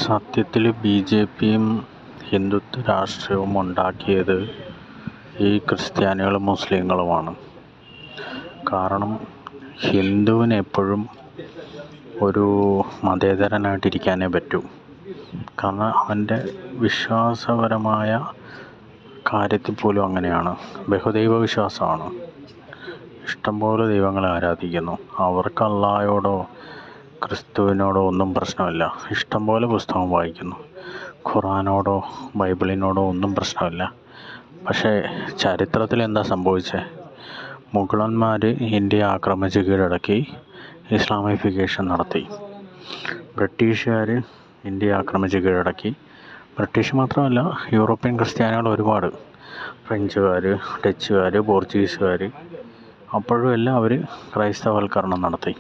സത്യത്തിൽ ബി.ജെ.പിയും ഹിന്ദുത്വ രാഷ്ട്രീയവും ഉണ്ടാക്കിയത് ഈ ക്രിസ്ത്യാനികളും മുസ്ലിങ്ങളുമാണ്. കാരണം ഹിന്ദുവിന് എപ്പോഴും ഒരു മതേതരനായിട്ടിരിക്കാനേ പറ്റൂ. കാരണം അവൻ്റെ വിശ്വാസപരമായ കാര്യത്തിൽ പോലും അങ്ങനെയാണ്. ബഹുദൈവ വിശ്വാസമാണ്. ഇഷ്ടംപോലെ ദൈവങ്ങളെ ആരാധിക്കുന്നു. അവർക്ക് അല്ലാഹയോടോ ക്രിസ്തുവിനോടോ ഒന്നും പ്രശ്നമില്ല. ഇഷ്ടംപോലെ പുസ്തകം വായിക്കുന്നു. ഖുറാനോടോ ബൈബിളിനോടോ ഒന്നും പ്രശ്നമില്ല. പക്ഷേ ചരിത്രത്തിൽ എന്താ സംഭവിച്ചത്? മുഗളന്മാർ ഇന്ത്യയെ ആക്രമിച്ച് കീഴടക്കി ഇസ്ലാമിഫിക്കേഷൻ നടത്തി. ബ്രിട്ടീഷുകാർ ഇന്ത്യയെ ആക്രമിച്ച് കീഴടക്കി. ബ്രിട്ടീഷ് മാത്രമല്ല, യൂറോപ്യൻ ക്രിസ്ത്യാനികൾ ഒരുപാട്, ഫ്രഞ്ചുകാർ, ഡച്ചുകാർ, പോർച്ചുഗീസുകാർ, അപ്പോഴും എല്ലാം അവർ ക്രൈസ്തവവൽക്കരണം നടത്തി.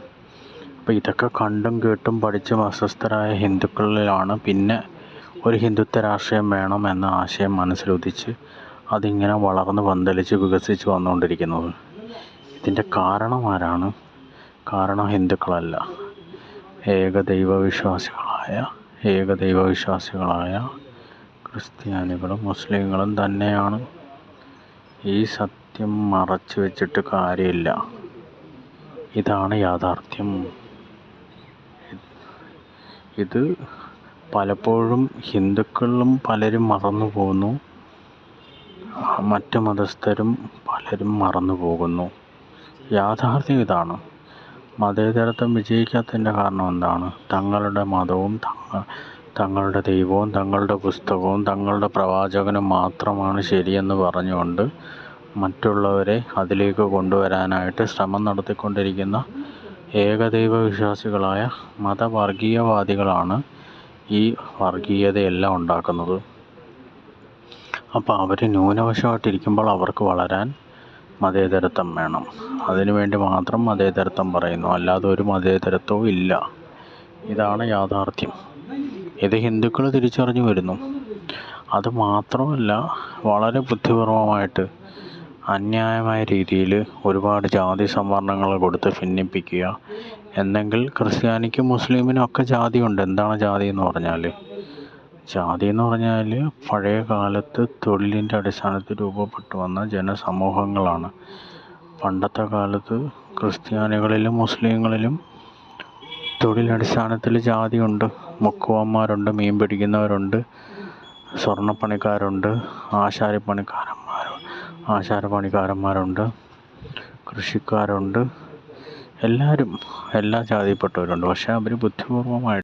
അപ്പോൾ ഇതൊക്കെ കണ്ടും കേട്ടും പഠിച്ചും അസ്വസ്ഥരായ ഹിന്ദുക്കളിലാണ് പിന്നെ ഒരു ഹിന്ദുത്വ രാഷ്ട്രീയം വേണം എന്ന ആശയം മനസ്സിലുദിച്ച് അതിങ്ങനെ വളർന്ന് പന്തലിച്ച് വികസിച്ച് വന്നുകൊണ്ടിരിക്കുന്നത്. ഇതിൻ്റെ കാരണം ആരാണ്? കാരണം ഹിന്ദുക്കളല്ല, ഏകദൈവവിശ്വാസികളായ ക്രിസ്ത്യാനികളും മുസ്ലിങ്ങളും തന്നെയാണ്. ഈ സത്യം മറച്ചു വെച്ചിട്ട് കാര്യമില്ല. ഇതാണ് യാഥാർത്ഥ്യം. ഇത് പലപ്പോഴും ഹിന്ദുക്കളിലും പലരും മറന്നു പോകുന്നു, മറ്റ് മതസ്ഥരും പലരും മറന്നു പോകുന്നു. യാഥാർത്ഥ്യം ഇതാണ്. മതേതരത്വം വിജയിക്കാത്തതിൻ്റെ കാരണം എന്താണ്? തങ്ങളുടെ മതവും തങ്ങളുടെ ദൈവവും തങ്ങളുടെ പുസ്തകവും തങ്ങളുടെ പ്രവാചകനും മാത്രമാണ് ശരിയെന്ന് പറഞ്ഞുകൊണ്ട് മറ്റുള്ളവരെ അതിലേക്ക് കൊണ്ടുവരാനായിട്ട് ശ്രമം നടത്തിക്കൊണ്ടിരിക്കുന്ന ഏകദൈവ വിശ്വാസികളായ മതവർഗീയവാദികളാണ് ഈ വർഗീയതയെല്ലാം ഉണ്ടാക്കുന്നത്. അപ്പോൾ അവർ ന്യൂനപക്ഷമായിട്ടിരിക്കുമ്പോൾ അവർക്ക് വളരാൻ മതേതരത്വം വേണം. അതിനുവേണ്ടി മാത്രം മതേതരത്വം പറയുന്നു, അല്ലാതെ ഒരു മതേതരത്വവും ഇല്ല. ഇതാണ് യാഥാർത്ഥ്യം. ഇത് ഹിന്ദുക്കൾ തിരിച്ചറിഞ്ഞു വരുന്നു. അത് മാത്രമല്ല, വളരെ ബുദ്ധിപൂർവമായിട്ട് അന്യായമായ രീതിയിൽ ഒരുപാട് ജാതി സംവരണങ്ങൾ കൊടുത്ത് ഭിന്നിപ്പിക്കുക. എന്നെങ്കിൽ ക്രിസ്ത്യാനിക്കും മുസ്ലിമിനും ഒക്കെ ജാതിയുണ്ട്. എന്താണ് ജാതി എന്ന് പറഞ്ഞാൽ? ജാതി എന്ന് പറഞ്ഞാൽ പഴയ കാലത്ത് തൊഴിലിൻ്റെ അടിസ്ഥാനത്തിൽ രൂപപ്പെട്ടു വന്ന ജനസമൂഹങ്ങളാണ്. പണ്ടത്തെ കാലത്ത് ക്രിസ്ത്യാനികളിലും മുസ്ലിങ്ങളിലും തൊഴിലടിസ്ഥാനത്തിൽ ജാതിയുണ്ട്. മുക്കുവന്മാരുണ്ട്, മീൻ പിടിക്കുന്നവരുണ്ട്, സ്വർണ്ണപ്പണിക്കാരുണ്ട്, ആശാരപ്പണിക്കാരന്മാരുണ്ട്, കൃഷിക്കാരുണ്ട്, എല്ലാവരും എല്ലാ ജാതിയിൽപ്പെട്ടവരുണ്ട്. പക്ഷേ അവർ ബുദ്ധിപൂർവമായിട്ട്